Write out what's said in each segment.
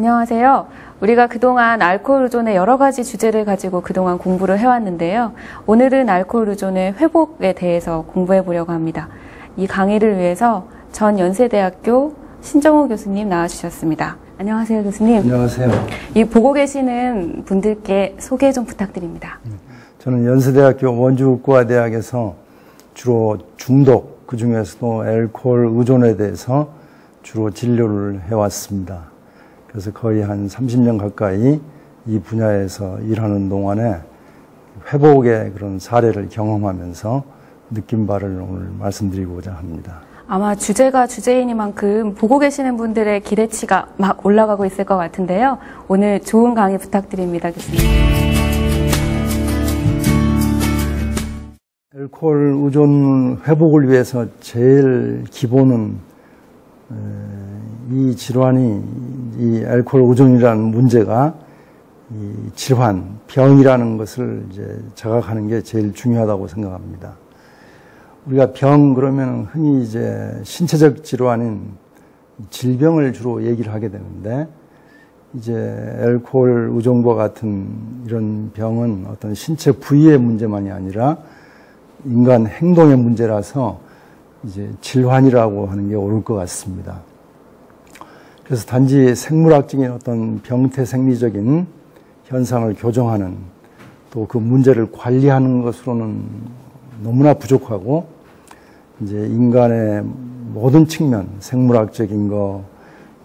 안녕하세요. 우리가 그동안 알코올 의존의 여러 가지 주제를 가지고 그동안 공부를 해왔는데요. 오늘은 알코올 의존의 회복에 대해서 공부해 보려고 합니다. 이 강의를 위해서 전 연세대학교 신정호 교수님 나와주셨습니다. 안녕하세요, 교수님. 안녕하세요. 이 보고 계시는 분들께 소개 좀 부탁드립니다. 저는 연세대학교 원주국과대학에서 주로 중독, 그중에서도 알코올 의존에 대해서 주로 진료를 해왔습니다. 그래서 거의 한 30년 가까이 이 분야에서 일하는 동안에 회복의 그런 사례를 경험하면서 느낀 바를 오늘 말씀드리고자 합니다. 아마 주제가 주제이니만큼 보고 계시는 분들의 기대치가 막 올라가고 있을 것 같은데요. 오늘 좋은 강의 부탁드립니다, 교수님. 알코올 의존 회복을 위해서 제일 기본은 이 질환이 이 알코올 의존이라는 문제가 이 질환, 병이라는 것을 이제 자각하는 게 제일 중요하다고 생각합니다. 우리가 병 그러면 흔히 이제 신체적 질환인 질병을 주로 얘기를 하게 되는데 이제 알코올 의존과 같은 이런 병은 어떤 신체 부위의 문제만이 아니라 인간 행동의 문제라서 이제 질환이라고 하는 게 옳을 것 같습니다. 그래서 단지 생물학적인 어떤 병태 생리적인 현상을 교정하는 또 그 문제를 관리하는 것으로는 너무나 부족하고 이제 인간의 모든 측면, 생물학적인 거,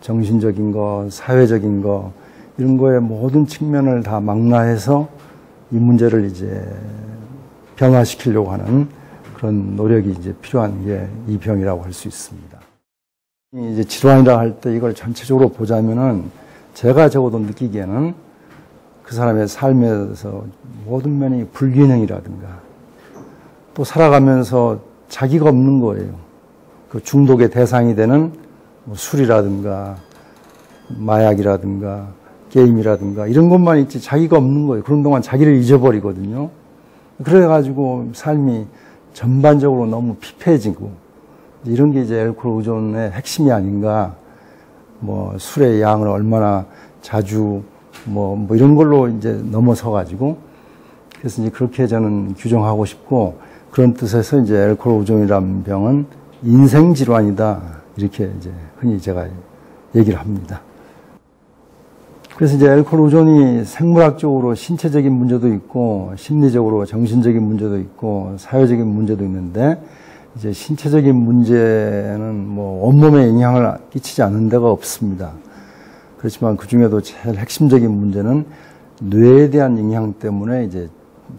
정신적인 거, 사회적인 거 이런 거의 모든 측면을 다 망라해서 이 문제를 이제 변화시키려고 하는 그런 노력이 이제 필요한 게 이 병이라고 할 수 있습니다. 이제 질환이라 할 때 이걸 전체적으로 보자면은 제가 적어도 느끼기에는 그 사람의 삶에서 모든 면이 불균형이라든가 또 살아가면서 자기가 없는 거예요. 그 중독의 대상이 되는 뭐 술이라든가 마약이라든가 게임이라든가 이런 것만 있지 자기가 없는 거예요. 그런 동안 자기를 잊어버리거든요. 그래가지고 삶이 전반적으로 너무 피폐해지고 이런 게 이제 알코올 의존의 핵심이 아닌가. 뭐 술의 양을 얼마나 자주 뭐 이런 걸로 이제 넘어서가지고 그래서 이제 그렇게 저는 규정하고 싶고 그런 뜻에서 이제 알코올 의존이라는 병은 인생 질환이다 이렇게 이제 흔히 제가 얘기를 합니다. 그래서 이제 알코올 의존이 생물학적으로 신체적인 문제도 있고 심리적으로 정신적인 문제도 있고 사회적인 문제도 있는데 이제 신체적인 문제는 뭐 온몸에 영향을 끼치지 않는 데가 없습니다. 그렇지만 그 중에도 제일 핵심적인 문제는 뇌에 대한 영향 때문에 이제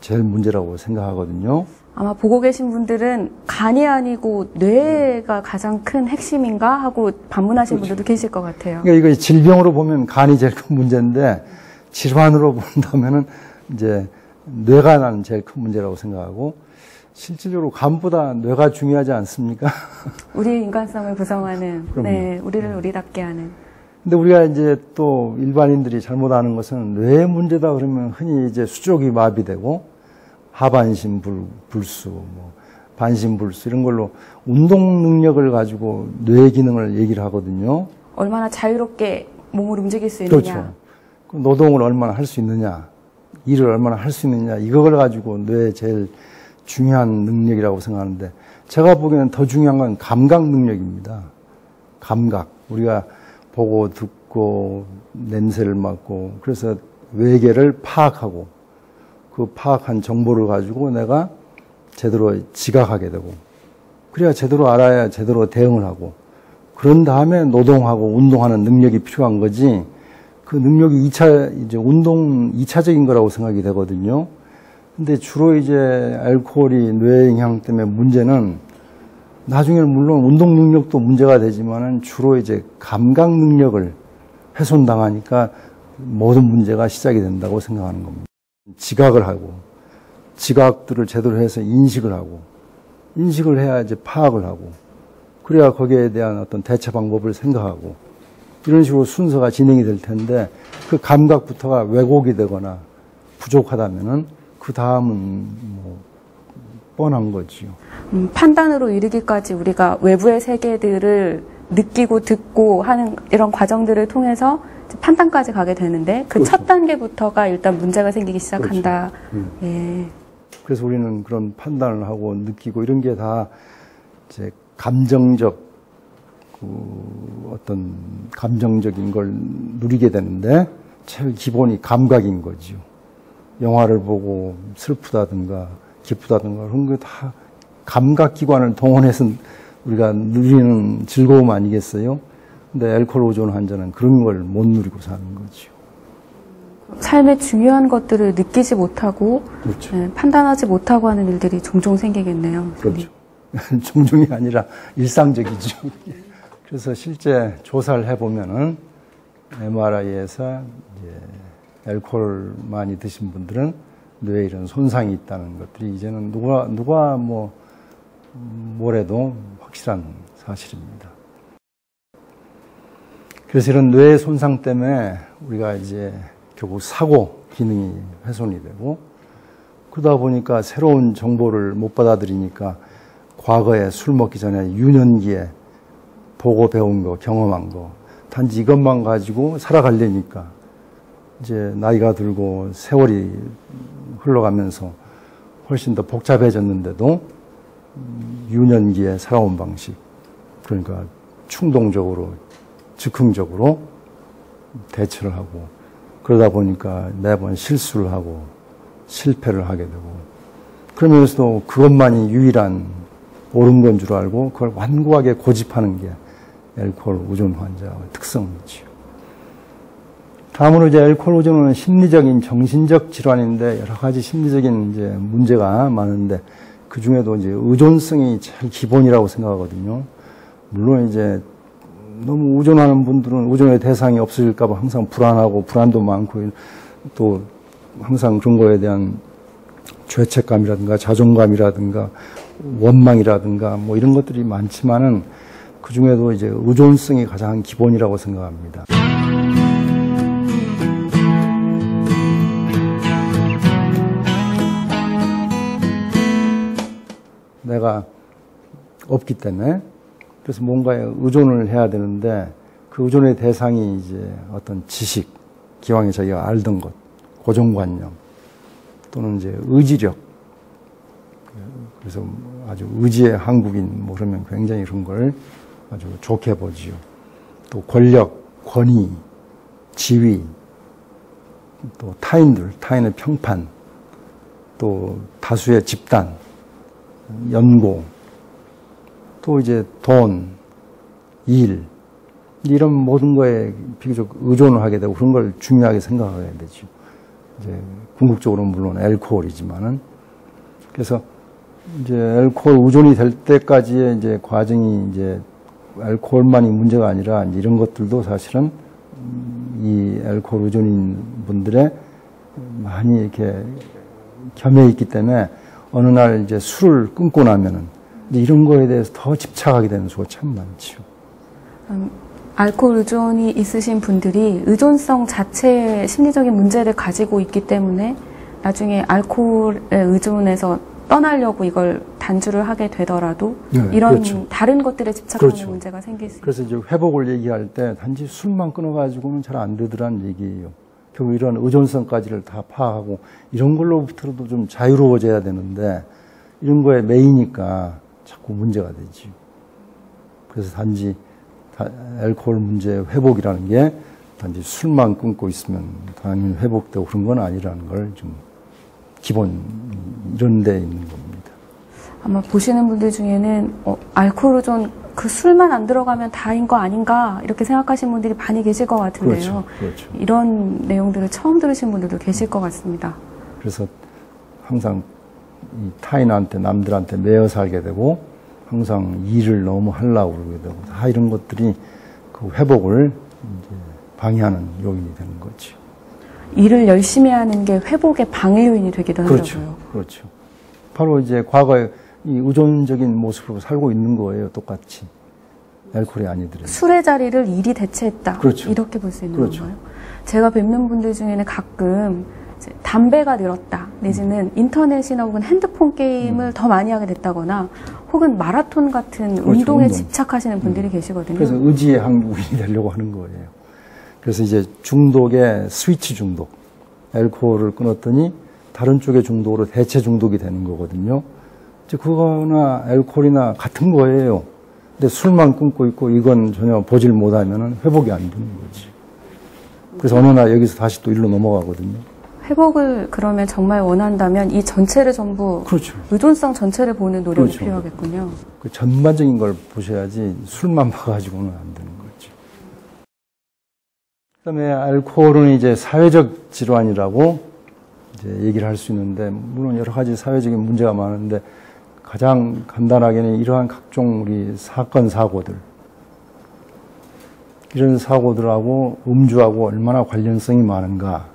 제일 문제라고 생각하거든요. 아마 보고 계신 분들은 간이 아니고 뇌가 가장 큰 핵심인가 하고 반문하시는 분들도 계실 것 같아요. 그러니까 이거 질병으로 보면 간이 제일 큰 문제인데 질환으로 본다면은 이제 뇌가 나는 제일 큰 문제라고 생각하고 실질적으로 간보다 뇌가 중요하지 않습니까? 우리의 인간성을 구성하는, 네, 우리를 우리답게 하는. 근데 우리가 이제 또 일반인들이 잘못 아는 것은 뇌의 문제다 그러면 흔히 이제 수족이 마비되고 하반신 불수, 뭐 반신 불수 이런 걸로 운동 능력을 가지고 뇌 기능을 얘기를 하거든요. 얼마나 자유롭게 몸을 움직일 수 있느냐. 그렇죠. 노동을 얼마나 할 수 있느냐, 일을 얼마나 할 수 있느냐 이걸 가지고 뇌의 제일 중요한 능력이라고 생각하는데 제가 보기에는 더 중요한 건 감각 능력입니다. 감각. 우리가 보고 듣고 냄새를 맡고 그래서 외계를 파악하고 그 파악한 정보를 가지고 내가 제대로 지각하게 되고 그래야 제대로 알아야 제대로 대응을 하고 그런 다음에 노동하고 운동하는 능력이 필요한 거지 그 능력이 이제 운동 2차적인 거라고 생각이 되거든요. 근데 주로 이제 알코올이 뇌 영향 때문에 문제는 나중에는 물론 운동 능력도 문제가 되지만은 주로 이제 감각 능력을 훼손당하니까 모든 문제가 시작이 된다고 생각하는 겁니다. 지각을 하고 지각들을 제대로 해서 인식을 하고 인식을 해야 이제 파악을 하고 그래야 거기에 대한 어떤 대처 방법을 생각하고 이런 식으로 순서가 진행이 될 텐데 그 감각부터가 왜곡이 되거나 부족하다면은 그 다음은 뭐 뻔한 거지요. 판단으로 이르기까지 우리가 외부의 세계들을 느끼고 듣고 하는 이런 과정들을 통해서 판단까지 가게 되는데 그 그렇죠. 첫 단계부터가 일단 문제가 생기기 시작한다. 그렇죠. 예. 그래서 우리는 그런 판단을 하고 느끼고 이런 게 다 이제 감정적 어떤 감정적인 걸 누리게 되는데 제일 기본이 감각인 거죠. 영화를 보고 슬프다든가 기쁘다든가 그런 게 다 감각기관을 동원해서 우리가 누리는 즐거움 아니겠어요? 근데 알코올 의존 환자는 그런 걸 못 누리고 사는 거죠. 삶의 중요한 것들을 느끼지 못하고 그렇죠. 예, 판단하지 못하고 하는 일들이 종종 생기겠네요. 그렇죠. 종종이 아니라 일상적이죠. 그래서 실제 조사를 해보면은 MRI에서 이제 알코올 많이 드신 분들은 뇌에 이런 손상이 있다는 것들이 이제는 누가 뭐래도 확실한 사실입니다. 그래서 이런 뇌 손상 때문에 우리가 이제 결국 사고 기능이 훼손이 되고 그러다 보니까 새로운 정보를 못 받아들이니까 과거에 술 먹기 전에 유년기에 보고 배운 거, 경험한 거 단지 이것만 가지고 살아가려니까 이제 나이가 들고 세월이 흘러가면서 훨씬 더 복잡해졌는데도 유년기에 살아온 방식 그러니까 충동적으로 즉흥적으로 대처를 하고 그러다 보니까 매번 실수를 하고 실패를 하게 되고 그러면서도 그것만이 유일한 옳은 건 줄 알고 그걸 완고하게 고집하는 게 알코올 의존 환자의 특성이죠. 다음으로 이제 알코올 의존은 심리적인 정신적 질환인데 여러 가지 심리적인 이제 문제가 많은데 그 중에도 이제 의존성이 제일 기본이라고 생각하거든요. 물론 이제 너무 의존하는 분들은 의존의 대상이 없어질까 봐 항상 불안하고 불안도 많고 또 항상 그런 거에 대한 죄책감이라든가 자존감이라든가 원망이라든가 뭐 이런 것들이 많지만은 그 중에도 이제 의존성이 가장 기본이라고 생각합니다. 내가 없기 때문에 그래서 뭔가에 의존을 해야 되는데 그 의존의 대상이 이제 어떤 지식, 기왕에 자기가 알던 것, 고정관념 또는 이제 의지력 그래서 아주 의지의 한국인 뭐 그러면 굉장히 그런 걸 아주 좋게 보지요. 또 권력, 권위, 지위, 또 타인의 평판, 또 다수의 집단, 연고, 또 이제 돈, 일, 이런 모든 거에 비교적 의존을 하게 되고 그런 걸 중요하게 생각하게 되죠. 이제 궁극적으로는 물론 알코올이지만은 그래서 이제 알코올 의존이 될 때까지의 이제 과정이 이제 알코올만이 문제가 아니라 이런 것들도 사실은 이 알코올 의존인 분들의 많이 이렇게 겸해 있기 때문에 어느 날 이제 술을 끊고 나면은 이제 이런 거에 대해서 더 집착하게 되는 수가 참 많죠. 알코올 의존이 있으신 분들이 의존성 자체의 심리적인 문제를 가지고 있기 때문에 나중에 알코올에 의존해서 떠나려고 이걸 단주를 하게 되더라도 네, 이런 그렇죠. 다른 것들에 집착하는 그렇죠. 문제가 생길 수 있어요. 그래서 이제 회복을 얘기할 때 단지 술만 끊어가지고는 잘 안 되더라는 얘기예요. 결국 이런 의존성까지를 다 파악하고 이런 걸로부터도 좀 자유로워져야 되는데 이런 거에 매이니까 자꾸 문제가 되지. 그래서 단지 알코올 문제 회복이라는 게 단지 술만 끊고 있으면 당연히 회복되고 그런 건 아니라는 걸 좀 기본 이런 데 있는 겁니다. 아마 보시는 분들 중에는 알코올 의존 그 술만 안 들어가면 다인 거 아닌가 이렇게 생각하시는 분들이 많이 계실 것 같은데요. 그렇죠. 이런 내용들을 처음 들으신 분들도 계실 것 같습니다. 그래서 항상 이 타인한테 남들한테 매여 살게 되고 항상 일을 너무 하려고 그러게 되고 다 이런 것들이 그 회복을 이제 방해하는 요인이 되는 거죠. 일을 열심히 하는 게 회복의 방해 요인이 되기도 하더라고요. 그렇죠. 바로 이제 과거에 이 의존적인 모습으로 살고 있는 거예요. 똑같이. 알코올이 아니더라도. 술의 자리를 일이 대체했다. 그렇죠. 이렇게 볼 수 있는 그렇죠. 건가요? 제가 뵙는 분들 중에는 가끔 이제 담배가 늘었다. 내지는 인터넷이나 혹은 핸드폰 게임을 더 많이 하게 됐다거나 혹은 마라톤 같은 그렇죠, 운동에 운동. 집착하시는 분들이 계시거든요. 그래서 의지의 한국인이 되려고 하는 거예요. 그래서 이제 중독의 스위치 중독, 알코올을 끊었더니 다른 쪽의 중독으로 대체 중독이 되는 거거든요. 이제 그거나 알코올이나 같은 거예요. 근데 술만 끊고 있고 이건 전혀 보질 못하면 회복이 안 되는 거지. 그래서 어느 날 여기서 다시 또 일로 넘어가거든요. 회복을 그러면 정말 원한다면 이 전체를 전부 그렇죠. 의존성 전체를 보는 노력이 그렇죠. 필요하겠군요. 그 전반적인 걸 보셔야지 술만 봐가지고는 안 되는 거죠. 그다음에 알코올은 이제 사회적 질환이라고 이제 얘기를 할 수 있는데, 물론 여러 가지 사회적인 문제가 많은데 가장 간단하게는 이러한 각종 우리 사건 사고들, 이런 사고들하고 음주하고 얼마나 관련성이 많은가.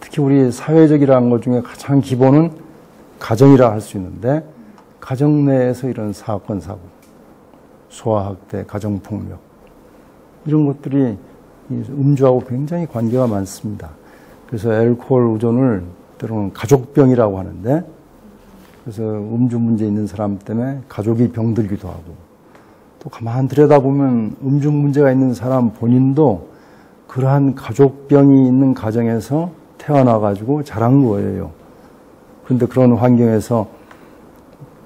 특히 우리 사회적이라는 것 중에 가장 기본은 가정이라 할 수 있는데, 가정 내에서 이런 사건 사고, 소아학대, 가정폭력, 이런 것들이 음주하고 굉장히 관계가 많습니다. 그래서 알코올 의존을 때로는 가족병이라고 하는데, 그래서 음주 문제 있는 사람 때문에 가족이 병들기도 하고, 또 가만 들여다보면 음주 문제가 있는 사람 본인도 그러한 가족병이 있는 가정에서 태어나가지고 자란 거예요. 그런데 그런 환경에서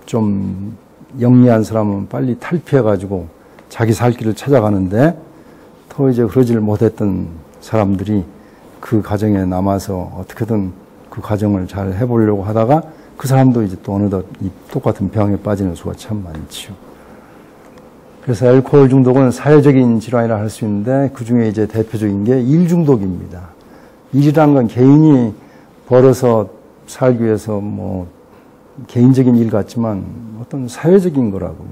좀 영리한 사람은 빨리 탈피해가지고 자기 살 길을 찾아가는데, 더 이제 그러지를 못했던 사람들이 그 가정에 남아서 어떻게든 그 가정을 잘 해보려고 하다가 그 사람도 이제 또 어느덧 이 똑같은 병에 빠지는 수가 참 많지요. 그래서 알코올 중독은 사회적인 질환이라 할 수 있는데, 그 중에 이제 대표적인 게 일 중독입니다. 일이란 건 개인이 벌어서 살기 위해서 뭐 개인적인 일 같지만 어떤 사회적인 거라고요.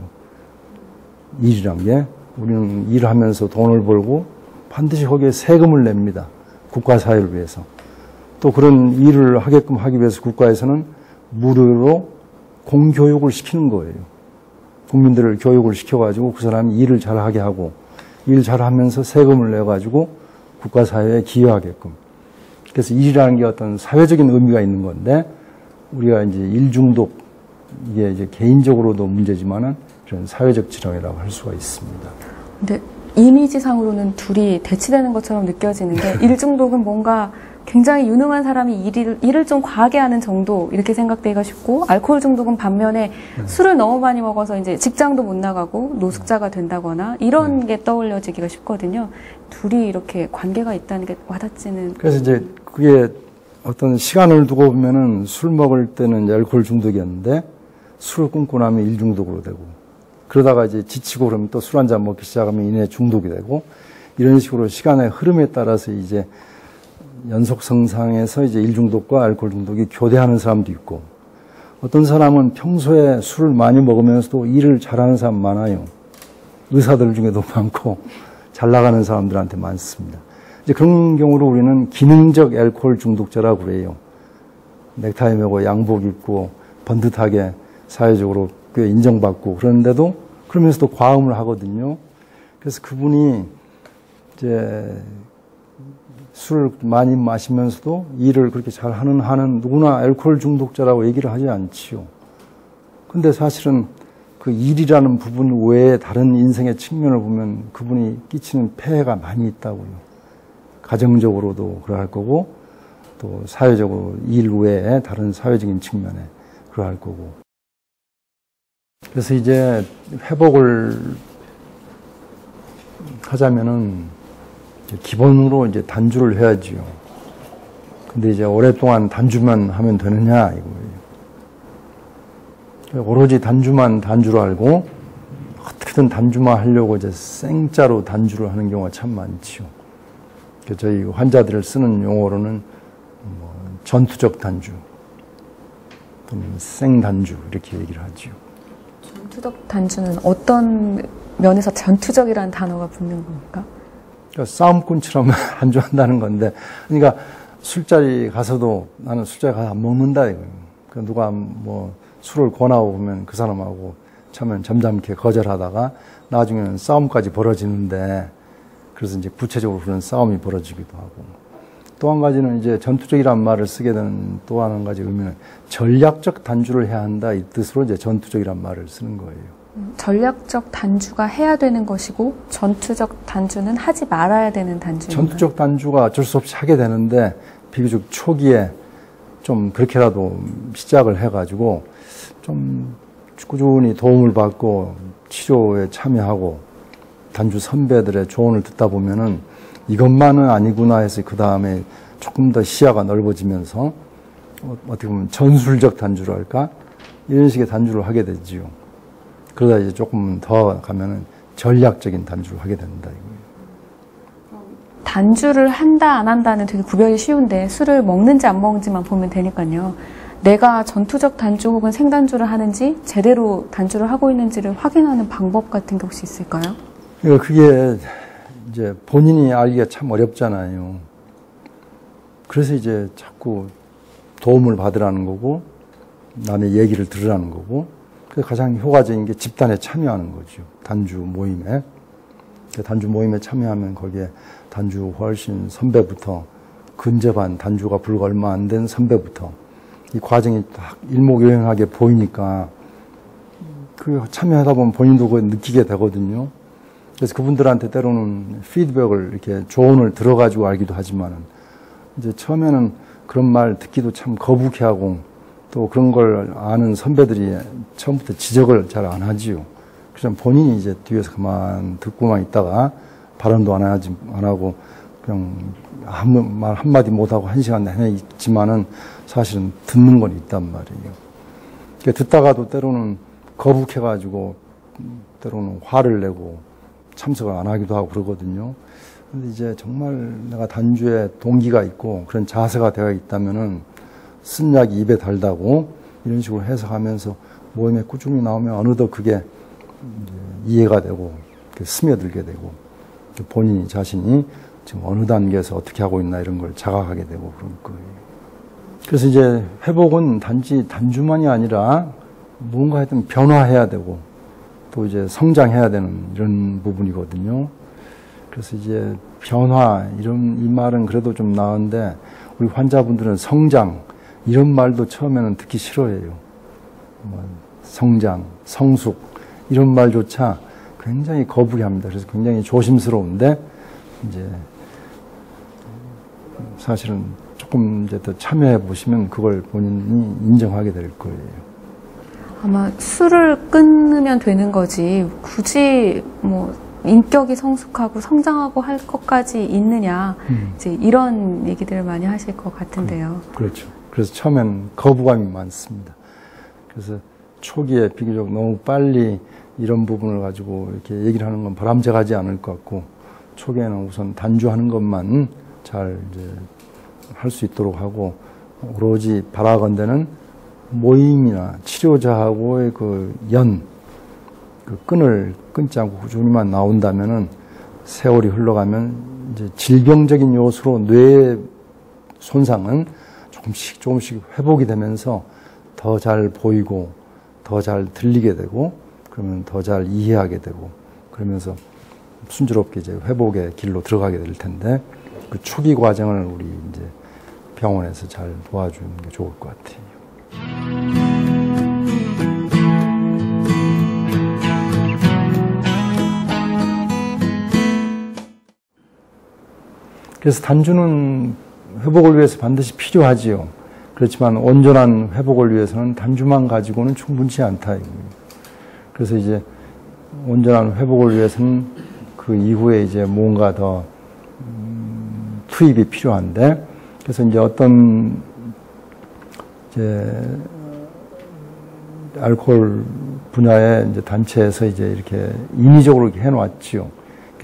일이란 게, 우리는 일하면서 돈을 벌고 반드시 거기에 세금을 냅니다. 국가 사회를 위해서. 또 그런 일을 하게끔 하기 위해서 국가에서는 무료로 공교육을 시키는 거예요. 국민들을 교육을 시켜가지고 그 사람이 일을 잘하게 하고, 일 잘하면서 세금을 내가지고 국가 사회에 기여하게끔. 그래서 일이라는 게 어떤 사회적인 의미가 있는 건데, 우리가 이제 일 중독, 이게 이제 개인적으로도 문제지만은 이런 사회적 질환이라고 할 수가 있습니다. 근데 이미지상으로는 둘이 대치되는 것처럼 느껴지는 게, 일 중독은 뭔가 굉장히 유능한 사람이 일을 좀 과하게 하는 정도, 이렇게 생각되기가 쉽고, 알코올 중독은 반면에 술을 너무 많이 먹어서 이제 직장도 못 나가고 노숙자가 된다거나 이런 게 떠올려지기가 쉽거든요. 둘이 이렇게 관계가 있다는 게 와닿지는. 그래서 이제 그게 어떤 시간을 두고 보면은 술 먹을 때는 이제 알코올 중독이었는데, 술을 끊고 나면 일 중독으로 되고, 그러다가 이제 지치고 그러면 또 술 한 잔 먹기 시작하면 이내 중독이 되고, 이런 식으로 시간의 흐름에 따라서 이제 연속성상에서 이제 일 중독과 알코올 중독이 교대하는 사람도 있고, 어떤 사람은 평소에 술을 많이 먹으면서도 일을 잘하는 사람 많아요. 의사들 중에도 많고 잘 나가는 사람들한테 많습니다. 이제 그런 경우로 우리는 기능적 알코올 중독자라고 그래요. 넥타이 메고 양복 입고 번듯하게 사회적으로 꽤 인정받고, 그런데도 그러면서도 과음을 하거든요. 그래서 그분이 이제 술을 많이 마시면서도 일을 그렇게 잘 하는 한은 누구나 알코올 중독자라고 얘기를 하지 않지요. 근데 사실은 그 일이라는 부분 외에 다른 인생의 측면을 보면 그분이 끼치는 폐해가 많이 있다고요. 가정적으로도 그러할 거고, 또 사회적으로 일 외에 다른 사회적인 측면에 그러할 거고. 그래서 이제 회복을 하자면은 기본으로 이제 단주를 해야지요. 근데 이제 오랫동안 단주만 하면 되느냐 이거예요. 오로지 단주만 단주로 알고 어떻게든 단주만 하려고 이제 생자로 단주를 하는 경우가 참 많지요. 저희 환자들을 쓰는 용어로는 뭐 전투적 단주, 또는 생단주 이렇게 얘기를 하지요. 전투적 단주는 어떤 면에서 전투적이라는 단어가 붙는 겁니까? 그러니까 싸움꾼처럼 안주한다는 건데, 그러니까 술자리 가서도 나는 술자리 가서 안 먹는다 이거예요. 그러니까 누가 뭐 술을 권하고 보면 그 사람하고 처음엔 점잖게 거절하다가 나중에는 싸움까지 벌어지는데, 그래서 이제 구체적으로 그런 싸움이 벌어지기도 하고, 또 한 가지는 이제 전투적이라는 말을 쓰게 되는 또 한 가지 의미는 전략적 단주를 해야 한다 이 뜻으로 이제 전투적이라는 말을 쓰는 거예요. 전략적 단주가 해야 되는 것이고 전투적 단주는 하지 말아야 되는 단주인가요? 전투적 단주가 어쩔 수 없이 하게 되는데 비교적 초기에 좀 그렇게라도 시작을 해가지고 좀 꾸준히 도움을 받고 치료에 참여하고 단주 선배들의 조언을 듣다 보면은 이것만은 아니구나 해서 그 다음에 조금 더 시야가 넓어지면서 어떻게 보면 전술적 단주를 할까? 이런 식의 단주를 하게 되지요. 그러다 이제 조금 더 가면은 전략적인 단주를 하게 된다. 단주를 한다 안 한다는 되게 구별이 쉬운데 술을 먹는지 안 먹는지만 보면 되니까요. 내가 전투적 단주 혹은 생단주를 하는지 제대로 단주를 하고 있는지를 확인하는 방법 같은 게 혹시 있을까요? 그게 이제 본인이 알기가 참 어렵잖아요. 그래서 이제 자꾸 도움을 받으라는 거고 남의 얘기를 들으라는 거고 그래서 가장 효과적인 게 집단에 참여하는 거죠. 단주 모임에. 단주 모임에 참여하면 거기에 단주 훨씬 선배부터 근접한 단주가 불과 얼마 안 된 선배부터 이 과정이 딱 일목요연하게 보이니까 그 참여하다 보면 본인도 그걸 느끼게 되거든요. 그래서 그분들한테 때로는 피드백을 이렇게 조언을 들어가지고 알기도 하지만은 이제 처음에는 그런 말 듣기도 참 거북해하고 또 그런 걸 아는 선배들이 처음부터 지적을 잘 안 하지요. 그래서 본인이 이제 뒤에서 그만 듣고만 있다가 발언도 안 하고 그냥 아무 말 한마디 못하고 1시간 내내 있지만은 사실은 듣는 건 있단 말이에요. 그러니까 듣다가도 때로는 거북해가지고 때로는 화를 내고 참석을 안 하기도 하고 그러거든요. 근데 이제 정말 내가 단주에 동기가 있고 그런 자세가 되어 있다면은 쓴 약이 입에 달다고 이런 식으로 해석하면서 모임에 꾸준히 나오면 어느덧 그게 이해가 되고 스며들게 되고 본인이 자신이 지금 어느 단계에서 어떻게 하고 있나 이런 걸 자각하게 되고 그럴 거예요. 그래서 이제 회복은 단지 단주만이 아니라 뭔가 하여튼 변화해야 되고 또 이제 성장해야 되는 이런 부분이거든요. 그래서 이제 변화 이 말은 그래도 좀 나은데 우리 환자분들은 성장 이런 말도 처음에는 듣기 싫어해요. 성장, 성숙 이런 말조차 굉장히 거부합니다. 그래서 굉장히 조심스러운데 이제 사실은 조금 이제 더 참여해 보시면 그걸 본인이 인정하게 될 거예요. 아마 술을 끊으면 되는 거지 굳이 뭐 인격이 성숙하고 성장하고 할 것까지 있느냐 이제 이런 얘기들을 많이 하실 것 같은데요. 그렇죠. 그래서 처음엔 거부감이 많습니다. 그래서 초기에 비교적 너무 빨리 이런 부분을 가지고 이렇게 얘기를 하는 건 바람직하지 않을 것 같고 초기에는 우선 단주하는 것만 잘 이제 할 수 있도록 하고 오로지 바라건대는 모임이나 치료자하고의 그 끈을 끊지 않고 꾸준히만 나온다면은 세월이 흘러가면 이제 질병적인 요소로 뇌의 손상은 조금씩 회복이 되면서 더 잘 보이고 더 잘 들리게 되고 그러면 더 잘 이해하게 되고 그러면서 순조롭게 이제 회복의 길로 들어가게 될 텐데 그 초기 과정을 우리 이제 병원에서 잘 도와주는 게 좋을 것 같아요. 그래서 단주는 회복을 위해서 반드시 필요하지요. 그렇지만 온전한 회복을 위해서는 단주만 가지고는 충분치 않다. 그래서 이제 온전한 회복을 위해서는 그 이후에 이제 뭔가 더 투입이 필요한데, 그래서 이제 어떤 이제 알코올 분야의 이제 단체에서 이제 이렇게 인위적으로 이렇게 해놓았지요.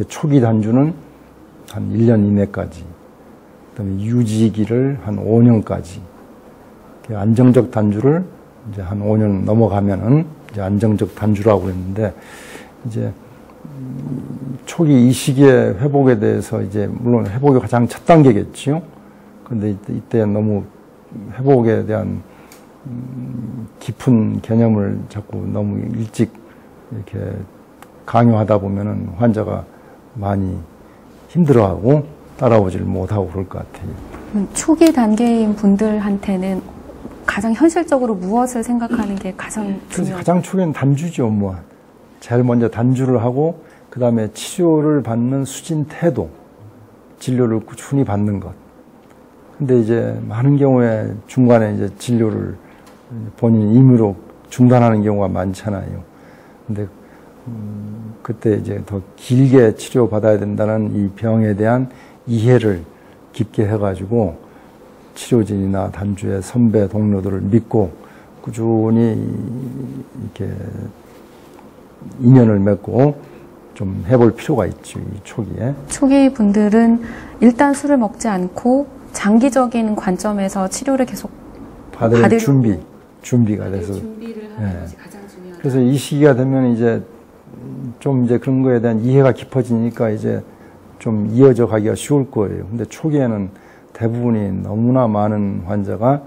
초기 단주는 한 1년 이내까지, 그다음에 유지기를 한 5년까지, 안정적 단주를 이제 한 5년 넘어가면은 이제 안정적 단주라고 했는데, 이제 초기 이 시기의 회복에 대해서 이제 물론 회복이 가장 첫 단계겠지요. 근데 이때 너무 회복에 대한 깊은 개념을 자꾸 너무 일찍 이렇게 강요하다 보면은 환자가 많이 힘들어하고 따라오지를 못하고 그럴 것 같아요. 초기 단계인 분들한테는 가장 현실적으로 무엇을 생각하는 게 가장 중요할까요? 가장 초기엔 단주죠, 뭐. 제일 먼저 단주를 하고 그 다음에 치료를 받는 수진 태도, 진료를 꾸준히 받는 것. 근데 이제 많은 경우에 중간에 이제 진료를 본인 임의로 중단하는 경우가 많잖아요. 근데 그때 이제 더 길게 치료받아야 된다는 이 병에 대한 이해를 깊게 해가지고 치료진이나 단주의 선배 동료들을 믿고 꾸준히 이렇게 인연을 맺고 좀 해볼 필요가 있죠, 이 초기에. 초기 분들은 일단 술을 먹지 않고 장기적인 관점에서 치료를 계속 받을 준비가 돼서. 준비를 하는 것이 가장 중요하다. 그래서 이 시기가 되면 이제 좀 이제 그런 거에 대한 이해가 깊어지니까 이제 좀 이어져 가기가 쉬울 거예요. 근데 초기에는 대부분이 너무나 많은 환자가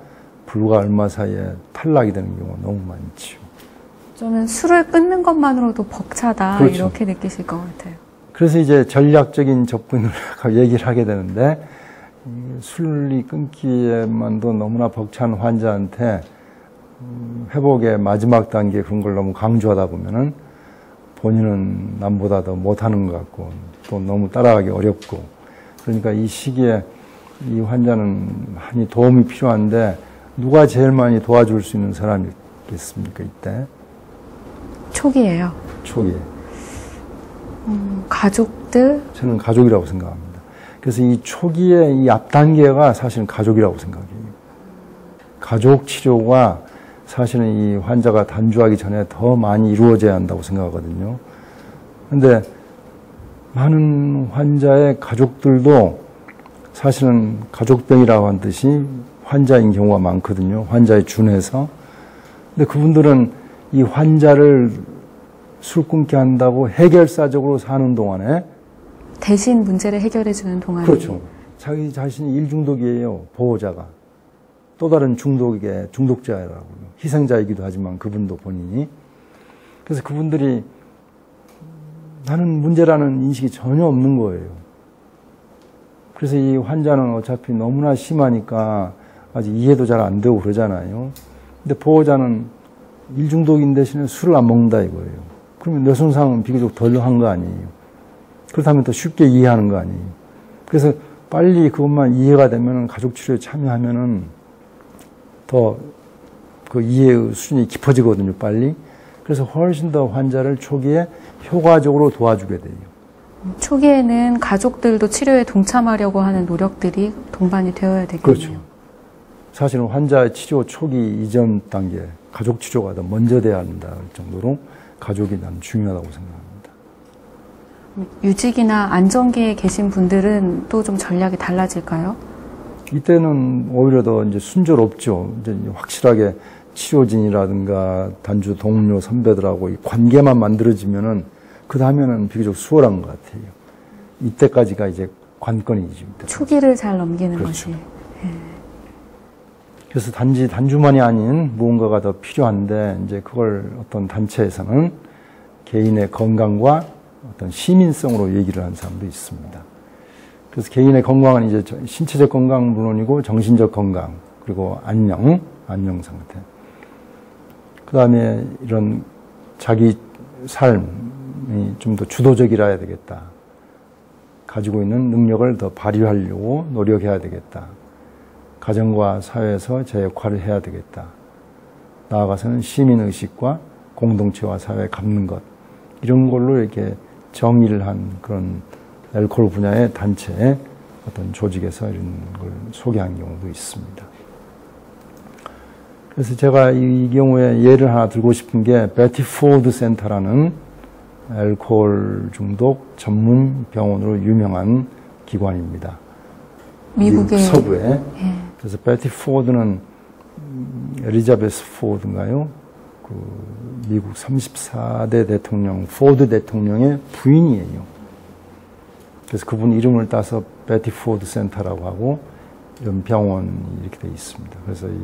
불과 얼마 사이에 탈락이 되는 경우가 너무 많죠. 저는 술을 끊는 것만으로도 벅차다, 그렇죠. 이렇게 느끼실 것 같아요. 그래서 이제 전략적인 접근을 얘기를 하게 되는데, 술이 끊기에만도 너무나 벅찬 환자한테 회복의 마지막 단계 그런 걸 너무 강조하다 보면은 본인은 남보다 더 못하는 것 같고 또 너무 따라가기 어렵고, 그러니까 이 시기에 이 환자는 많이 도움이 필요한데 누가 제일 많이 도와줄 수 있는 사람이 있겠습니까, 이때? 초기예요. 초기에. 가족들? 저는 가족이라고 생각합니다. 그래서 이 초기의 이 앞단계가 사실은 가족이라고 생각해요. 가족 치료가 사실은 이 환자가 단주하기 전에 더 많이 이루어져야 한다고 생각하거든요. 근데 많은 환자의 가족들도 사실은 가족병이라고 한 듯이 환자인 경우가 많거든요. 환자에 준해서. 근데 그분들은 이 환자를 술 끊게 한다고 해결사적으로 사는 동안에 대신 문제를 해결해주는 동안에. 그렇죠. 자기 자신이 일중독이에요. 보호자가. 또 다른 중독의 중독자라고 희생자이기도 하지만 그분도 본인이. 그래서 그분들이 나는 문제라는 인식이 전혀 없는 거예요. 그래서 이 환자는 어차피 너무나 심하니까 아직 이해도 잘 안 되고 그러잖아요. 근데 보호자는 일중독인 대신에 술을 안 먹는다 이거예요. 그러면 뇌손상은 비교적 덜 한 거 아니에요. 그렇다면 더 쉽게 이해하는 거 아니에요. 그래서 빨리 그것만 이해가 되면 가족 치료에 참여하면은 더 그 이해의 수준이 깊어지거든요, 빨리. 그래서 훨씬 더 환자를 초기에 효과적으로 도와주게 돼요. 초기에는 가족들도 치료에 동참하려고 하는 노력들이 동반이 되어야 되겠네요. 그렇죠. 사실은 환자의 치료 초기 이전 단계, 가족 치료가 더 먼저 돼야 한다 할 정도로 가족이 난 중요하다고 생각합니다. 유직이나 안정기에 계신 분들은 또 좀 전략이 달라질까요? 이때는 오히려 더 이제 순조롭죠. 이제 확실하게 치료진이라든가 단주 동료 선배들하고 이 관계만 만들어지면은 그 다음에는 비교적 수월한 것 같아요. 이때까지가 이제 관건이죠. 이때까지. 초기를 잘 넘기는 그렇죠. 것이. 그래서 단지 단주만이 아닌 무언가가 더 필요한데 이제 그걸 어떤 단체에서는 개인의 건강과 어떤 시민성으로 얘기를 하는 사람도 있습니다. 그래서 개인의 건강은 이제 신체적 건강 물론이고 정신적 건강 그리고 안녕 상태. 그 다음에 이런 자기 삶이 좀 더 주도적이라 되겠다. 가지고 있는 능력을 더 발휘하려고 노력해야 되겠다. 가정과 사회에서 제 역할을 해야 되겠다. 나아가서는 시민의식과 공동체와 사회에 갚는 것. 이런 걸로 이렇게 정의를 한 그런 알코올 분야의 단체의 어떤 조직에서 이런 걸 소개한 경우도 있습니다. 그래서 제가 이 경우에 예를 하나 들고 싶은 게 베티 포드 센터라는 알코올 중독 전문 병원으로 유명한 기관입니다. 미국의 미국 서부에. 예. 그래서 베티 포드는 엘리자베스 포드인가요? 그 미국 34대 대통령 포드 대통령의 부인이에요. 그래서 그분 이름을 따서 베티 포드 센터라고 하고 이런 병원이 이렇게 되어 있습니다. 그래서 이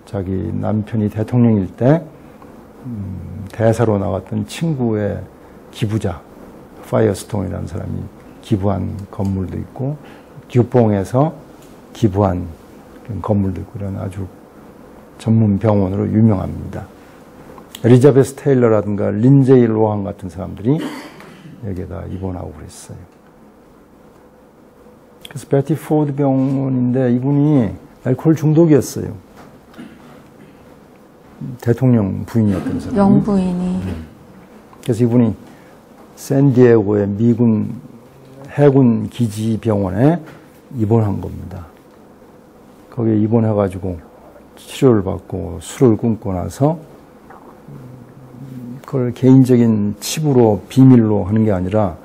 자기 남편이 대통령일 때 대사로 나왔던 친구의 기부자 파이어스톤이라는 사람이 기부한 건물도 있고 듀퐁에서 기부한 건물도 있고 이런 아주 전문 병원으로 유명합니다. 엘리자베스 테일러라든가 린제이 로한 같은 사람들이 여기에다 입원하고 그랬어요. 그래서 베티 포드 병원인데 이분이 알코올 중독이었어요. 대통령 부인이었던 사람. 영부인이. 그래서 이분이 샌디에고의 미군 해군 기지 병원에 입원한 겁니다. 거기에 입원해가지고 치료를 받고 술을 끊고 나서 그걸 개인적인 칩으로 비밀로 하는 게 아니라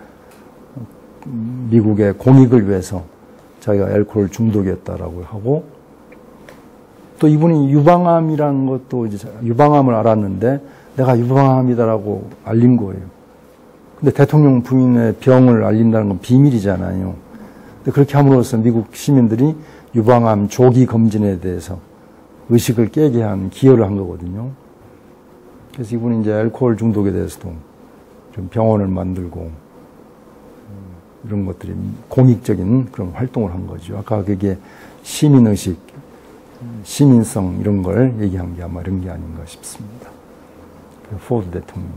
미국의 공익을 위해서 자기가 알코올 중독이었다라고 하고, 또 이분이 유방암이라는 것도 이제 유방암을 알았는데 내가 유방암이다라고 알린 거예요. 근데 대통령 부인의 병을 알린다는 건 비밀이잖아요. 근데 그렇게 함으로써 미국 시민들이 유방암 조기 검진에 대해서 의식을 깨게 한 기여를 한 거거든요. 그래서 이분이 이제 알코올 중독에 대해서도 좀 병원을 만들고 이런 것들이 공익적인 그런 활동을 한 거죠. 아까 그게 시민의식, 시민성 이런 걸 얘기한 게 아마 이런 게 아닌가 싶습니다. 포드 대통령.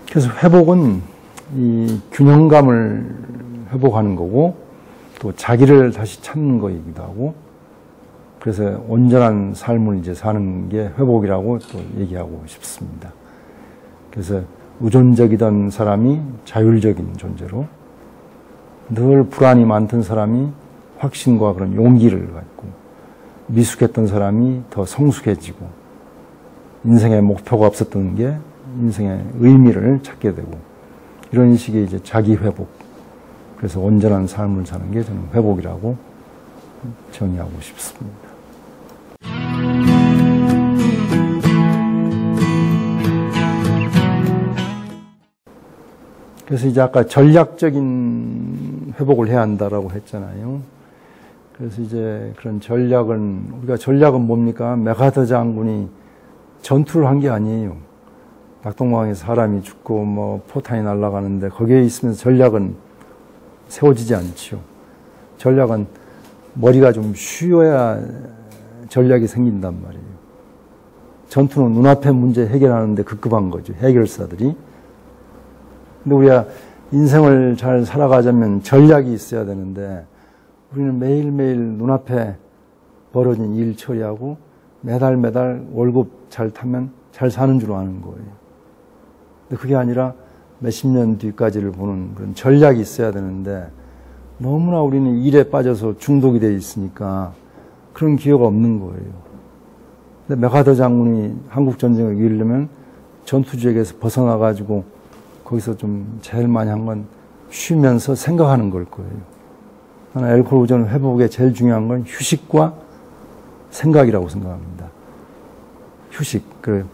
그래서 회복은 이 균형감을 회복하는 거고 또 자기를 다시 찾는 거이기도 하고, 그래서 온전한 삶을 이제 사는 게 회복이라고 또 얘기하고 싶습니다. 그래서 의존적이던 사람이 자율적인 존재로, 늘 불안이 많던 사람이 확신과 그런 용기를 갖고, 미숙했던 사람이 더 성숙해지고, 인생의 목표가 없었던 게 인생의 의미를 찾게 되고, 이런 식의 이제 자기 회복, 그래서 온전한 삶을 사는 게 저는 회복이라고 정의하고 싶습니다. 그래서 이제 아까 전략적인 회복을 해야 한다라고 했잖아요. 그래서 이제 그런 전략은, 우리가 전략은 뭡니까? 메가더 장군이 전투를 한 게 아니에요. 낙동강에서 사람이 죽고 뭐 포탄이 날아가는데 거기에 있으면서 전략은 세워지지 않죠. 전략은 머리가 좀 쉬어야 전략이 생긴단 말이에요. 전투는 눈앞의 문제 해결하는데 급급한 거죠. 해결사들이. 근데 우리가 인생을 잘 살아가자면 전략이 있어야 되는데 우리는 매일매일 눈앞에 벌어진 일 처리하고 매달 월급 잘 타면 잘 사는 줄 아는 거예요. 근데 그게 아니라 몇십 년 뒤까지를 보는 그런 전략이 있어야 되는데 너무나 우리는 일에 빠져서 중독이 돼 있으니까 그런 기회가 없는 거예요. 근데 메가더 장군이 한국 전쟁을 이기려면 전투 지역에서 벗어나가지고 거기서 좀 제일 많이 한 건 쉬면서 생각하는 걸 거예요. 나는 알코올 의존 회복에 제일 중요한 건 휴식과 생각이라고 생각합니다. 휴식.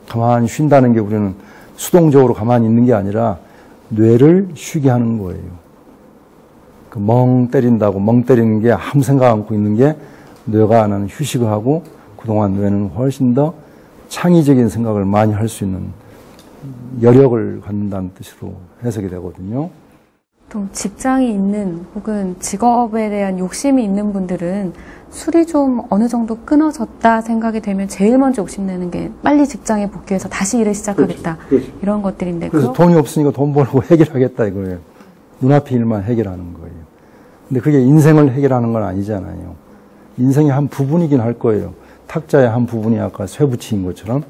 가만히 쉰다는 게 우리는 수동적으로 가만히 있는 게 아니라 뇌를 쉬게 하는 거예요. 멍 때린다고 멍 때리는 게 아무 생각 않고 있는 게 뇌가 나는 휴식을 하고 그동안 뇌는 훨씬 더 창의적인 생각을 많이 할 수 있는 여력을 갖는다는 뜻으로 해석이 되거든요. 또 직장이 있는 혹은 직업에 대한 욕심이 있는 분들은 술이 좀 어느 정도 끊어졌다 생각이 되면 제일 먼저 욕심내는 게 빨리 직장에 복귀해서 다시 일을 시작하겠다. 그렇죠. 이런 것들인데. 그래서 돈이 없으니까 돈 벌고 해결하겠다 이거예요. 눈앞의 일만 해결하는 거예요. 근데 그게 인생을 해결하는 건 아니잖아요. 인생의 한 부분이긴 할 거예요. 탁자의 한 부분이 아까 쇠붙이인 것처럼.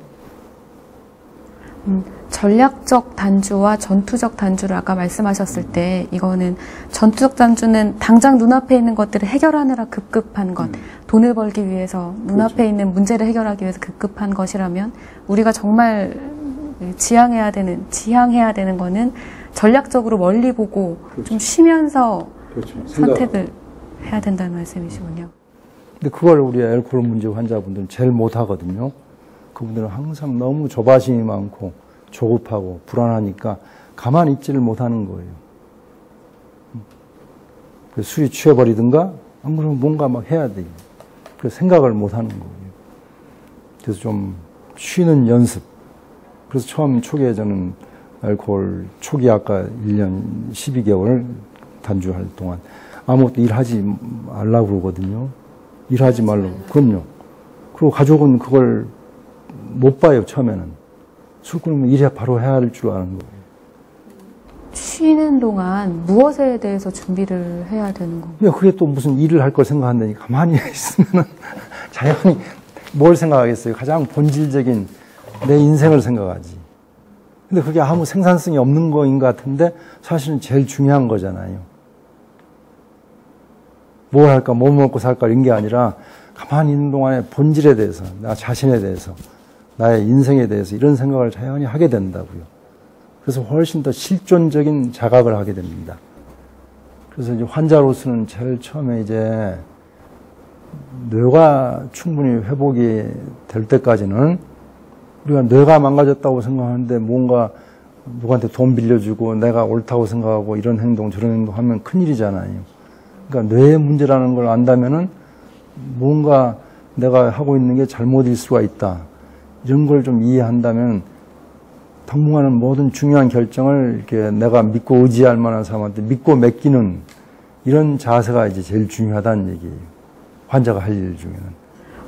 전략적 단주와 전투적 단주를 아까 말씀하셨을 때 이거는 전투적 단주는 당장 눈앞에 있는 것들을 해결하느라 급급한 것, 돈을 벌기 위해서 눈앞에 그렇죠. 있는 문제를 해결하기 위해서 급급한 것이라면 우리가 정말 지향해야 되는 거는 전략적으로 멀리 보고 그렇죠. 좀 쉬면서 그렇죠. 선택을 해야 된다는 말씀이시군요. 근데 그걸 우리 알코올 문제 환자분들은 제일 못하거든요. 그분들은 항상 너무 조바심이 많고 조급하고 불안하니까 가만히 있지를 못하는 거예요. 그래서 술이 취해버리든가 안 그러면 뭔가 막 해야 돼요. 그래서 생각을 못하는 거예요. 그래서 좀 쉬는 연습. 그래서 처음 초기에 저는 알코올 초기 아까 1년 12개월 단주할 동안 아무것도 일하지 말라고 그러거든요. 일하지 말라고. 그럼요. 그리고 가족은 그걸 못 봐요, 처음에는. 술 끊으면 일해 바로 해야 할 줄 아는 거예요. 쉬는 동안 무엇에 대해서 준비를 해야 되는 건가요? 그게 또 무슨 일을 할 걸 생각한다니 가만히 있으면 자연히 뭘 생각하겠어요? 가장 본질적인 내 인생을 생각하지. 근데 그게 아무 생산성이 없는 거인 것 같은데 사실은 제일 중요한 거잖아요. 뭘 할까, 뭐 먹고 살까 이런 게 아니라 가만히 있는 동안에 본질에 대해서, 나 자신에 대해서, 나의 인생에 대해서 이런 생각을 자연히 하게 된다고요. 그래서 훨씬 더 실존적인 자각을 하게 됩니다. 그래서 이제 환자로서는 제일 처음에 이제 뇌가 충분히 회복이 될 때까지는 우리가 뇌가 망가졌다고 생각하는데 뭔가 누구한테 돈 빌려주고 내가 옳다고 생각하고 이런 행동 저런 행동 하면 큰일이잖아요. 그러니까 뇌의 문제라는 걸 안다면은 뭔가 내가 하고 있는 게 잘못일 수가 있다. 이런 걸 좀 이해한다면 당분간은 모든 중요한 결정을 이렇게 내가 믿고 의지할 만한 사람한테 믿고 맡기는 이런 자세가 이제 제일 중요하다는 얘기예요. 환자가 할 일 중에는.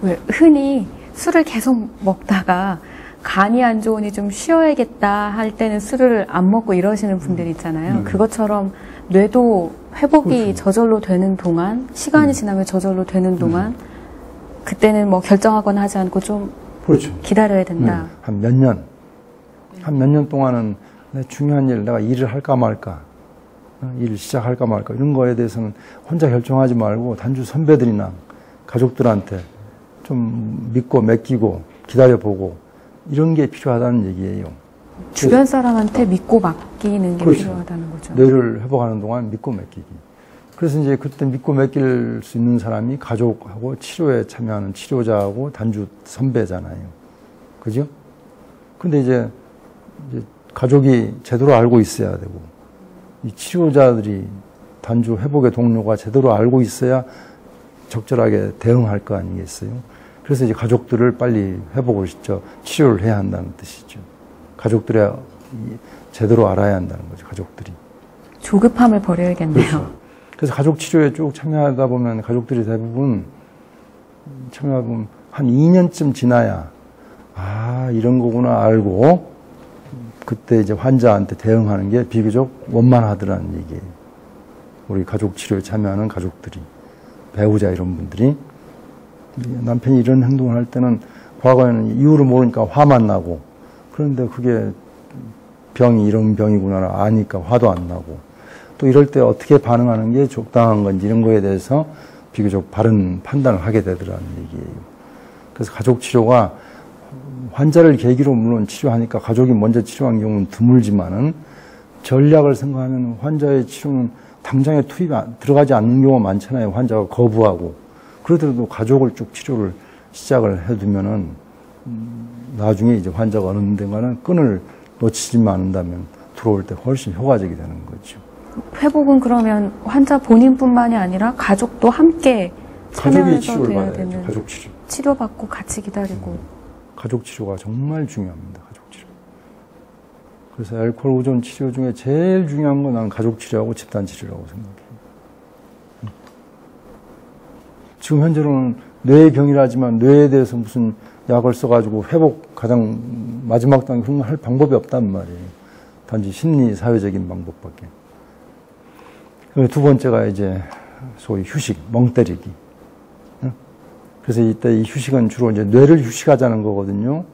왜 흔히 술을 계속 먹다가 간이 안 좋으니 좀 쉬어야겠다 할 때는 술을 안 먹고 이러시는 분들이 있잖아요. 그것처럼 뇌도 회복이 그렇죠. 저절로 되는 동안, 시간이 지나면 저절로 되는 동안 그때는 뭐 결정하거나 하지 않고 좀 그렇죠. 기다려야 된다. 한 몇 년 동안은 내 중요한 일, 내가 일을 할까 말까, 일을 시작할까 말까 이런 거에 대해서는 혼자 결정하지 말고 단주 선배들이나 가족들한테 좀 믿고 맡기고 기다려보고 이런 게 필요하다는 얘기예요. 주변 사람한테 믿고 맡기는 게 그렇죠. 필요하다는 거죠. 뇌를 회복하는 동안 믿고 맡기기. 그래서 이제 그때 믿고 맡길 수 있는 사람이 가족하고 치료에 참여하는 치료자하고 단주 선배잖아요. 그죠? 근데 이제 가족이 제대로 알고 있어야 되고, 이 치료자들이 단주 회복의 동료가 제대로 알고 있어야 적절하게 대응할 거 아니겠어요? 그래서 이제 가족들을 빨리 회복을 치료를 해야 한다는 뜻이죠. 가족들이 제대로 알아야 한다는 거죠, 가족들이. 조급함을 버려야겠네요. 그렇죠. 그래서 가족 치료에 쭉 참여하다 보면 가족들이 대부분 참여하다 보면 한 2년쯤 지나야 이런 거구나 알고 그때 이제 환자한테 대응하는 게 비교적 원만하더라는 얘기예요. 우리 가족 치료에 참여하는 가족들이, 배우자 이런 분들이. 남편이 이런 행동을 할 때는 과거에는 이유를 모르니까 화만 나고, 그런데 그게 병이 이런 병이구나 아니까 화도 안 나고, 또 이럴 때 어떻게 반응하는 게 적당한 건지 이런 거에 대해서 비교적 바른 판단을 하게 되더라는 얘기예요. 그래서 가족 치료가 환자를 계기로 물론 치료하니까 가족이 먼저 치료한 경우는 드물지만은 전략을 생각하면 환자의 치료는 당장에 들어가지 않는 경우가 많잖아요. 환자가 거부하고. 그러더라도 가족을 쭉 치료를 시작을 해두면은 나중에 이제 환자가 어느 데가는 끈을 놓치지만 않는다면 들어올 때 훨씬 효과적이 되는 거죠. 회복은 그러면 환자 본인뿐만이 아니라 가족도 함께 참여해서 돼야 되는, 가족 치료. 치료받고 같이 기다리고. 가족 치료가 정말 중요합니다. 가족 치료. 그래서 알코올 의존 치료 중에 제일 중요한 건 난 가족 치료하고 집단 치료라고 생각해요. 지금 현재로는 뇌의 병이라지만 뇌에 대해서 무슨 약을 써가지고 회복 가장 마지막 단계 그런 걸 할 방법이 없단 말이에요. 단지 심리 사회적인 방법밖에. 두 번째가 이제 소위 휴식, 멍 때리기. 그래서 이때 이 휴식은 주로 이제 뇌를 휴식하자는 거거든요.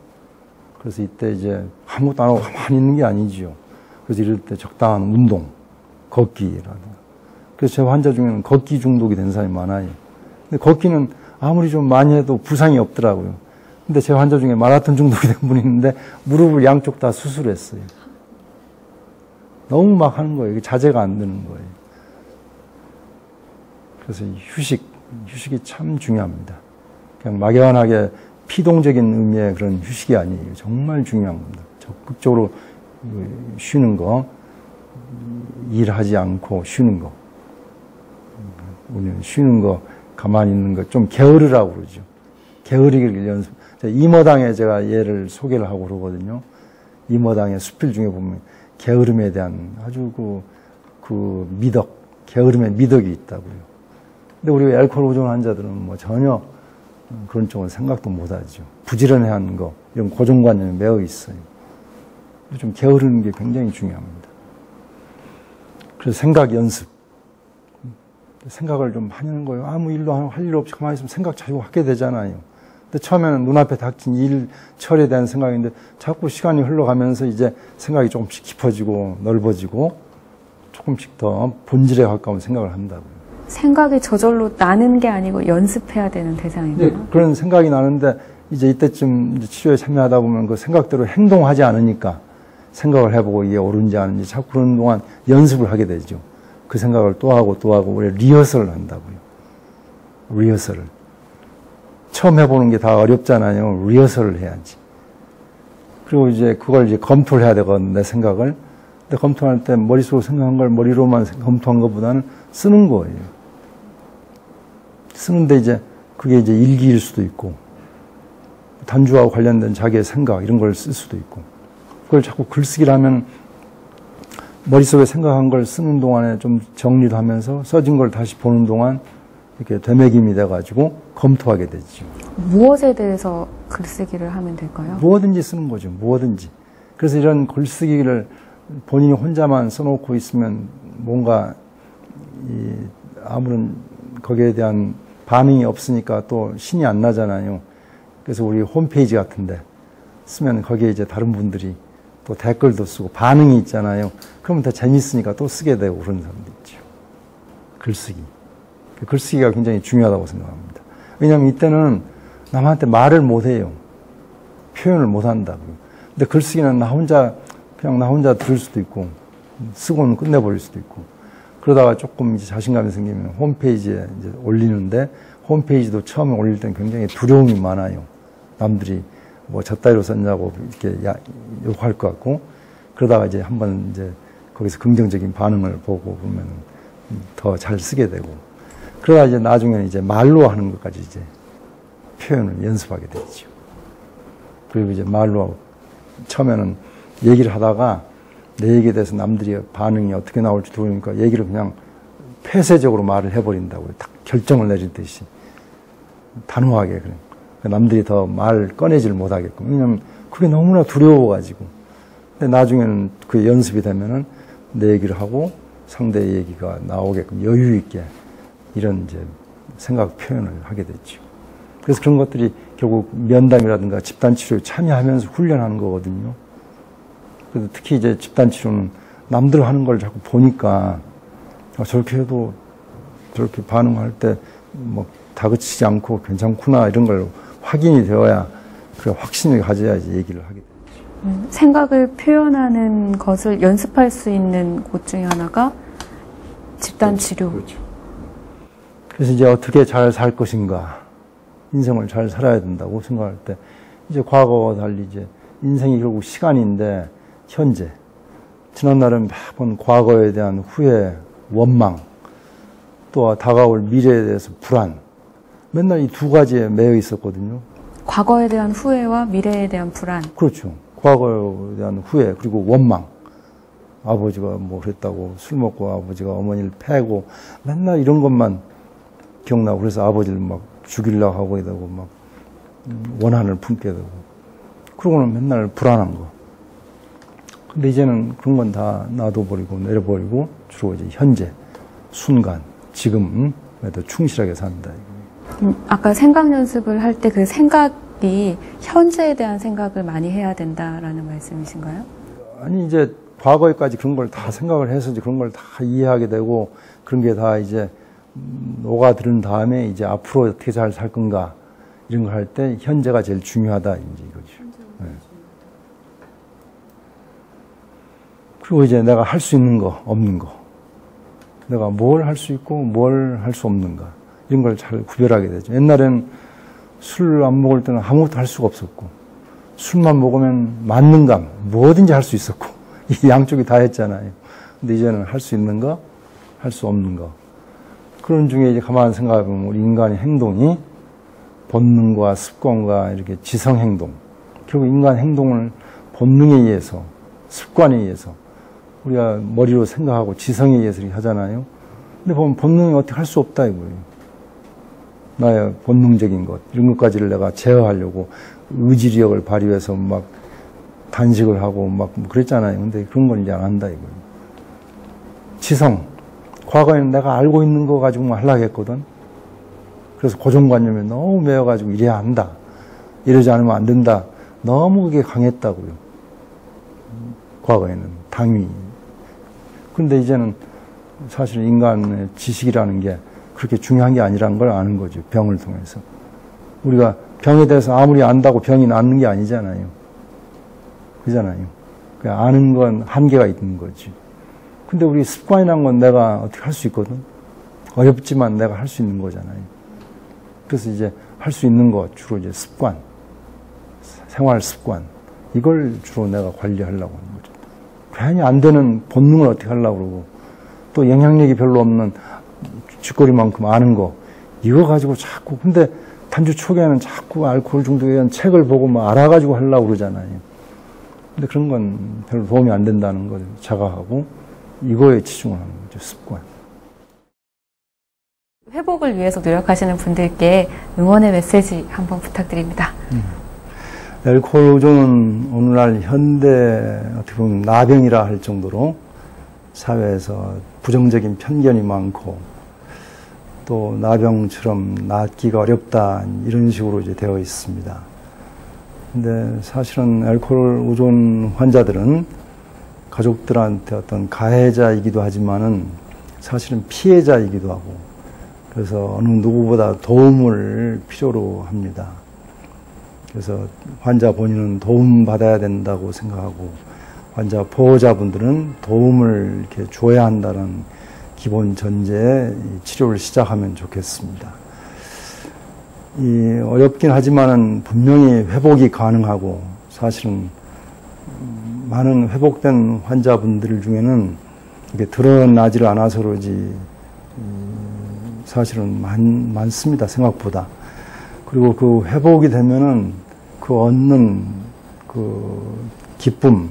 그래서 이때 이제 아무것도 안 하고 가만히 있는 게 아니지요. 그래서 이럴 때 적당한 운동, 걷기라든가. 그래서 제 환자 중에는 걷기 중독이 된 사람이 많아요. 근데 걷기는 아무리 좀 많이 해도 부상이 없더라고요. 근데 제 환자 중에 마라톤 중독이 된 분이 있는데 무릎을 양쪽 다 수술했어요. 너무 막 하는 거예요. 이게 자제가 안 되는 거예요. 그래서 이 휴식이 참 중요합니다. 그냥 막연하게 피동적인 의미의 그런 휴식이 아니에요. 정말 중요한 겁니다. 적극적으로 쉬는 거, 일하지 않고 쉬는 거. 우리는 쉬는 거, 가만히 있는 거, 좀 게으르라고 그러죠. 게으르기를 연습. 이머당에 제가 얘를 소개를 하고 그러거든요. 이머당의 수필 중에 보면 게으름에 대한 아주 그 미덕, 게으름의 미덕이 있다고요. 근데 우리 알코올 의존 환자들은 뭐 전혀 그런 쪽은 생각도 못하죠. 부지런해하는 거, 이런 고정관념이 매어 있어요. 좀 게으르는 게 굉장히 중요합니다. 그래서 생각 연습. 생각을 좀 하는 거예요. 아무 일도 할 일 없이 가만히 있으면 생각 자꾸 하게 되잖아요. 근데 처음에는 눈앞에 닥친 일 처리에 대한 생각인데 자꾸 시간이 흘러가면서 이제 생각이 조금씩 깊어지고 넓어지고 조금씩 더 본질에 가까운 생각을 한다고요. 생각이 저절로 나는 게 아니고 연습해야 되는 대상이구나. 네, 그런 생각이 나는데 이제 이때쯤 이제 치료에 참여하다 보면 그 생각대로 행동하지 않으니까 생각을 해보고 이게 옳은지 아닌지 자꾸 그런 동안 연습을 하게 되죠. 그 생각을 또 하고 또 하고 우리 리허설을 한다고요. 리허설을. 처음 해보는 게 다 어렵잖아요. 리허설을 해야지. 그리고 이제 그걸 이제 검토를 해야 되거든, 내 생각을. 근데 검토할 때 머릿속으로 생각한 걸 머리로만 검토한 것보다는 쓰는 거예요. 쓰는데 이제 그게 이제 일기일 수도 있고, 단주와 관련된 자기의 생각, 이런 걸 쓸 수도 있고, 그걸 자꾸 글쓰기를 하면 머릿속에 생각한 걸 쓰는 동안에 좀 정리도 하면서 써진 걸 다시 보는 동안 이렇게 되새김이 돼가지고 검토하게 되죠. 무엇에 대해서 글쓰기를 하면 될까요? 무엇든지 쓰는 거죠. 무엇든지. 그래서 이런 글쓰기를 본인이 혼자만 써놓고 있으면 뭔가 아무런 거기에 대한 반응이 없으니까 또 신이 안 나잖아요. 그래서 우리 홈페이지 같은데 쓰면 거기에 이제 다른 분들이 또 댓글도 쓰고 반응이 있잖아요. 그러면 더 재밌으니까 또 쓰게 되고 그런 사람도 있죠. 글쓰기. 글쓰기가 굉장히 중요하다고 생각합니다. 왜냐하면 이때는 남한테 말을 못해요. 표현을 못한다고요. 근데 글쓰기는 나 혼자 들을 수도 있고 쓰고는 끝내버릴 수도 있고 그러다가 조금 이제 자신감이 생기면 홈페이지에 이제 올리는데 홈페이지도 처음에 올릴 땐 굉장히 두려움이 많아요. 남들이 뭐 잣다리로 썼냐고 이렇게 욕할 것 같고 그러다가 이제 한번 이제 거기서 긍정적인 반응을 보고 보면 더 잘 쓰게 되고 그러다 이제 나중에는 이제 말로 하는 것까지 이제 표현을 연습하게 되죠. 그리고 이제 말로 처음에는 얘기를 하다가 내 얘기에 대해서 남들이 반응이 어떻게 나올지 모르니까 얘기를 그냥 폐쇄적으로 말을 해버린다고요. 딱 결정을 내리듯이 단호하게 그래. 남들이 더 말 꺼내지를 못하게끔. 왜냐면 그게 너무나 두려워가지고. 근데 나중에는 그 연습이 되면은 내 얘기를 하고 상대의 얘기가 나오게끔 여유 있게 이런 이제 생각 표현을 하게 됐죠. 그래서 그런 것들이 결국 면담이라든가 집단치료에 참여하면서 훈련하는 거거든요. 그래서 특히 이제 집단치료는 남들 하는 걸 자꾸 보니까 저렇게 해도 저렇게 반응할 때 뭐 다그치지 않고 괜찮구나 이런 걸 확인이 되어야 그 확신을 가져야지 얘기를 하게 되죠. 생각을 표현하는 것을 연습할 수 있는 곳 중에 하나가 집단치료. 그렇죠. 그래서 이제 어떻게 잘 살 것인가, 인생을 잘 살아야 된다고 생각할 때 이제 과거와 달리 이제 인생이 결국 시간인데 현재, 지난날은 매번 과거에 대한 후회, 원망, 또 다가올 미래에 대해서 불안, 맨날 이 두 가지에 매여 있었거든요. 과거에 대한 후회와 미래에 대한 불안. 그렇죠. 과거에 대한 후회, 그리고 원망. 아버지가 뭐 그랬다고 술 먹고 아버지가 어머니를 패고 맨날 이런 것만 기억나고 그래서 아버지를 막 죽이려고 하고 되고 막 원한을 품게 되고 그러고는 맨날 불안한 거. 근데 이제는 그런 건 다 놔둬버리고 내려버리고 주로 이제 현재, 순간, 지금에 더 충실하게 산다. 아까 생각 연습을 할 때 그 생각이 현재에 대한 생각을 많이 해야 된다라는 말씀이신가요? 아니 이제 과거에까지 그런 걸 다 생각을 해서 이제 그런 걸 다 이해하게 되고 그런 게 다 이제 녹아들은 다음에 이제 앞으로 어떻게 잘 살 건가 이런 걸 할 때 현재가 제일 중요하다 이제 이거죠. 네. 그리고 이제 내가 할 수 있는 거, 없는 거, 내가 뭘 할 수 있고 뭘 할 수 없는가 이런 걸 잘 구별하게 되죠. 옛날에는 술 안 먹을 때는 아무것도 할 수가 없었고 술만 먹으면 만능감 뭐든지 할 수 있었고 이 양쪽이 다 했잖아요. 근데 이제는 할 수 있는 거, 할 수 없는 거. 그런 중에 이제 가만히 생각해 보면 우리 인간의 행동이 본능과 습관과 이렇게 지성 행동. 결국 인간 행동을 본능에 의해서, 습관에 의해서 우리가 머리로 생각하고 지성에 의해서 이렇게 하잖아요. 근데 보면 본능이 어떻게 할 수 없다 이거예요. 나의 본능적인 것, 이런 것까지를 내가 제어하려고 의지력을 발휘해서 막 단식을 하고 막 그랬잖아요. 근데 그런 건 이제 안 한다, 이거예요. 지성. 과거에는 내가 알고 있는 거 가지고만 하려고 했거든. 그래서 고정관념에 너무 매여가지고 이래야 한다. 이러지 않으면 안 된다. 너무 그게 강했다고요. 과거에는 당위. 근데 이제는 사실 인간의 지식이라는 게 그렇게 중요한 게 아니라는 걸 아는 거죠. 병을 통해서. 우리가 병에 대해서 아무리 안다고 병이 낫는 게 아니잖아요. 그잖아요. 그러니까 아는 건 한계가 있는 거지. 근데 우리 습관이란 건 내가 어떻게 할 수 있거든. 어렵지만 내가 할 수 있는 거잖아요. 그래서 이제 할 수 있는 거 주로 이제 습관, 생활 습관, 이걸 주로 내가 관리하려고 하는 거죠. 괜히 안 되는 본능을 어떻게 하려고 그러고, 또 영향력이 별로 없는 쥐꼬리만큼 아는 거, 이거 가지고 자꾸, 근데 단주 초기에는 자꾸 알코올 중독에 대한 책을 보고 막 알아가지고 하려고 그러잖아요. 근데 그런 건 별로 도움이 안 된다는 걸 자각하고, 이거에 치중을 하는 거죠, 습관. 회복을 위해서 노력하시는 분들께 응원의 메시지 한번 부탁드립니다. 알코올 의존은 오늘날 현대 어떻게 보면 나병이라 할 정도로 사회에서 부정적인 편견이 많고 또 나병처럼 낫기가 어렵다 이런 식으로 이제 되어 있습니다. 근데 사실은 알코올 의존 환자들은 가족들한테 어떤 가해자이기도 하지만은 사실은 피해자이기도 하고 그래서 어느 누구보다 도움을 필요로 합니다. 그래서 환자 본인은 도움받아야 된다고 생각하고 환자 보호자분들은 도움을 이렇게 줘야 한다는 기본 전제에 치료를 시작하면 좋겠습니다. 어렵긴 하지만은 분명히 회복이 가능하고 사실은 많은 회복된 환자분들 중에는 이게 드러나지를 않아서 그러지 사실은 많습니다. 생각보다. 그리고 그 회복이 되면은 그 얻는 그 기쁨,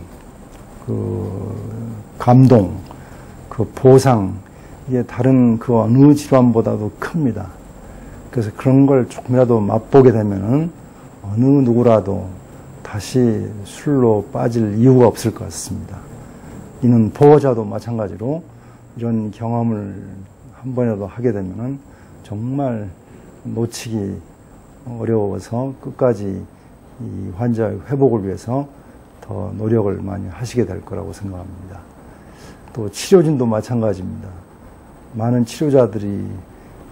그 감동, 그 보상, 이게 다른 그 어느 질환보다도 큽니다. 그래서 그런 걸 조금이라도 맛보게 되면은 어느 누구라도 다시 술로 빠질 이유가 없을 것 같습니다. 이는 보호자도 마찬가지로 이런 경험을 한 번이라도 하게 되면은 정말 놓치기 어려워서 끝까지 이 환자의 회복을 위해서 더 노력을 많이 하시게 될 거라고 생각합니다. 또 치료진도 마찬가지입니다. 많은 치료자들이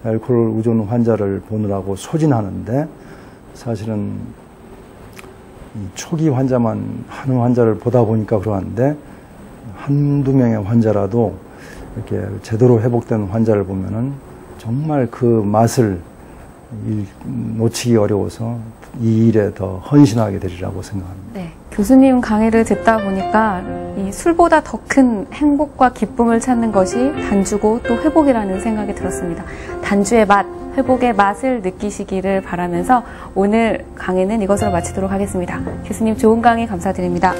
알코올 의존 환자를 보느라고 소진하는데 사실은 이 초기 환자만 하는 환자를 보다 보니까 그러한데 한두 명의 환자라도 이렇게 제대로 회복된 환자를 보면은 정말 그 맛을 놓치기 어려워서 이 일에 더 헌신하게 되리라고 생각합니다. 네, 교수님 강의를 듣다 보니까 이 술보다 더 큰 행복과 기쁨을 찾는 것이 단주고 또 회복이라는 생각이 들었습니다. 단주의 맛, 회복의 맛을 느끼시기를 바라면서 오늘 강의는 이것으로 마치도록 하겠습니다. 교수님 좋은 강의 감사드립니다.